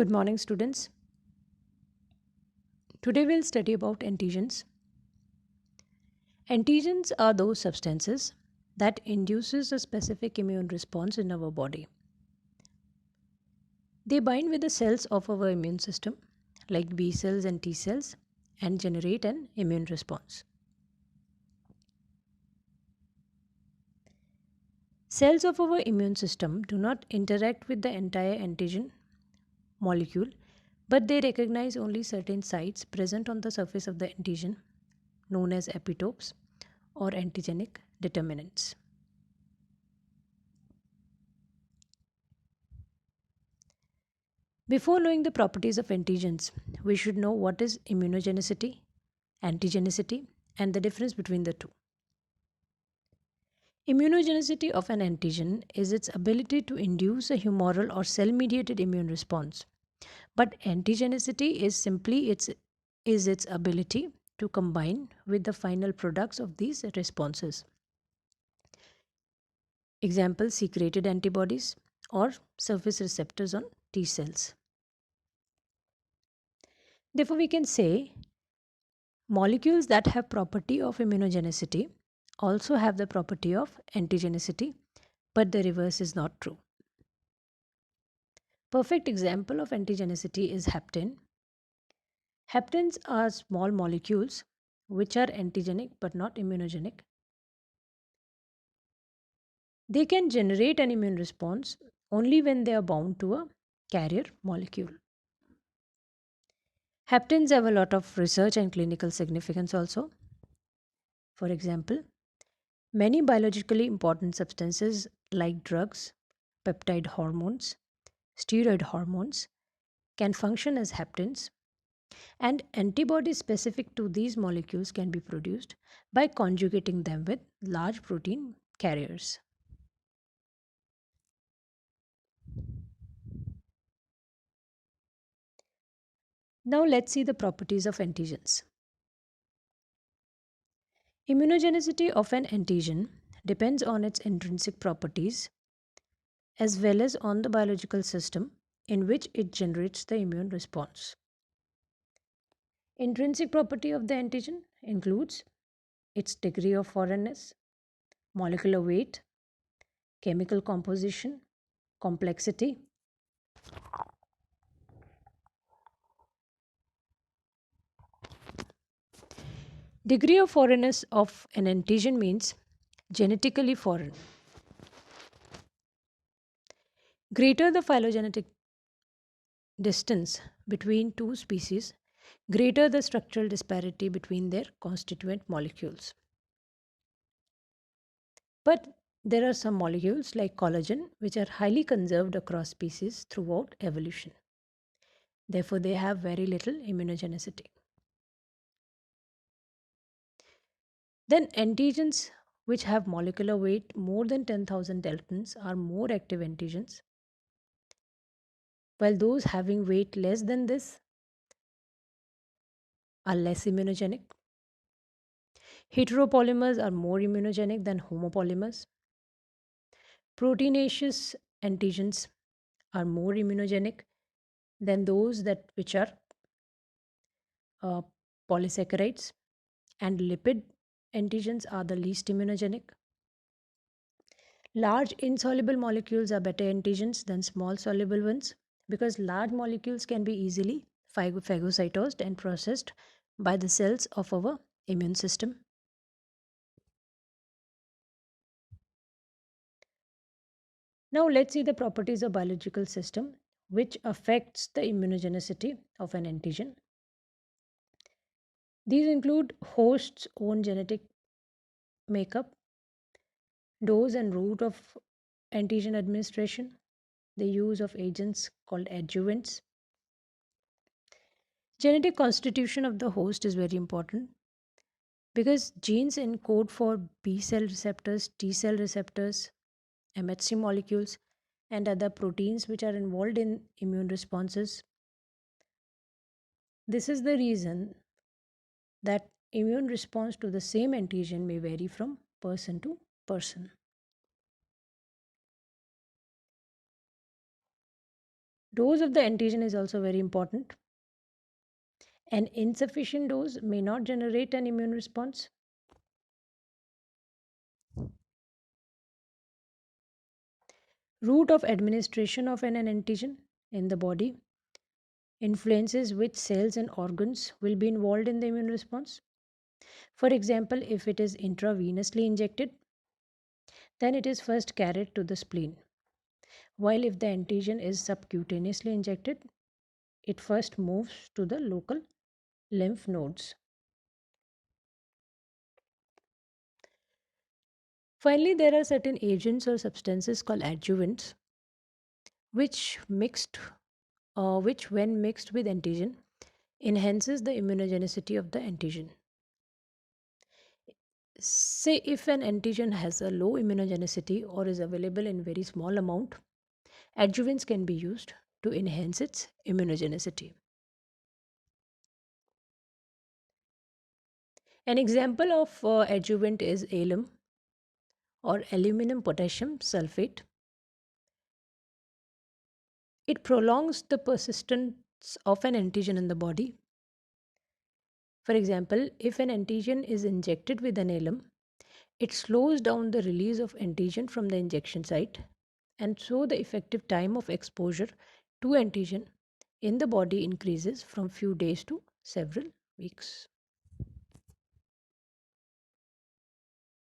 Good morning, students. Today we'll study about antigens. Antigens are those substances that induces a specific immune response in our body. They bind with the cells of our immune system, like B cells and T cells, and generate an immune response. Cells of our immune system do not interact with the entire antigen molecule, but they recognize only certain sites present on the surface of the antigen, known as epitopes or antigenic determinants. Before knowing the properties of antigens, we should know what is immunogenicity, antigenicity, and the difference between the two. Immunogenicity of an antigen is its ability to induce a humoral or cell mediated immune response. But antigenicity is simply its ability to combine with the final products of these responses. Example, secreted antibodies or surface receptors on T cells. Therefore, we can say molecules that have property of immunogenicity also have the property of antigenicity, but the reverse is not true. Perfect example of antigenicity is hapten. Haptens are small molecules which are antigenic but not immunogenic. They can generate an immune response only when they are bound to a carrier molecule. Haptens have a lot of research and clinical significance also. For example, many biologically important substances like drugs, peptide hormones, steroid hormones can function as haptens, and antibodies specific to these molecules can be produced by conjugating them with large protein carriers. Now let's see the properties of antigens. Immunogenicity of an antigen depends on its intrinsic properties as well as on the biological system in which it generates the immune response. Intrinsic property of the antigen includes its degree of foreignness, molecular weight, chemical composition, complexity. Degree of foreignness of an antigen means genetically foreign. Greater the phylogenetic distance between two species, greater the structural disparity between their constituent molecules. But there are some molecules like collagen which are highly conserved across species throughout evolution. Therefore, they have very little immunogenicity. Then antigens which have molecular weight more than 10,000 daltons are more active antigens, while those having weight less than this are less immunogenic. Heteropolymers are more immunogenic than homopolymers. Proteinaceous antigens are more immunogenic than those that which are uh, polysaccharides, and lipid antigens are the least immunogenic. Large insoluble molecules are better antigens than small soluble ones because large molecules can be easily phagocytosed and processed by the cells of our immune system. Now let's see the properties of biological system which affects the immunogenicity of an antigen. These include host's own genetic makeup, dose and route of antigen administration, the use of agents called adjuvants. Genetic constitution of the host is very important because genes encode for B cell receptors, T cell receptors, MHC molecules, and other proteins which are involved in immune responses. This is the reason that immune response to the same antigen may vary from person to person. Dose of the antigen is also very important. An insufficient dose may not generate an immune response. Route of administration of an antigen in the body influences which cells and organs will be involved in the immune response. For example, if it is intravenously injected, then it is first carried to the spleen, while if the antigen is subcutaneously injected, it first moves to the local lymph nodes. Finally, there are certain agents or substances called adjuvants, which which when mixed with antigen, enhances the immunogenicity of the antigen. Say if an antigen has a low immunogenicity or is available in very small amount, adjuvants can be used to enhance its immunogenicity. An example of adjuvant is alum or aluminum potassium sulfate. It prolongs the persistence of an antigen in the body. For example, if an antigen is injected with an alum, it slows down the release of antigen from the injection site, and so the effective time of exposure to antigen in the body increases from few days to several weeks.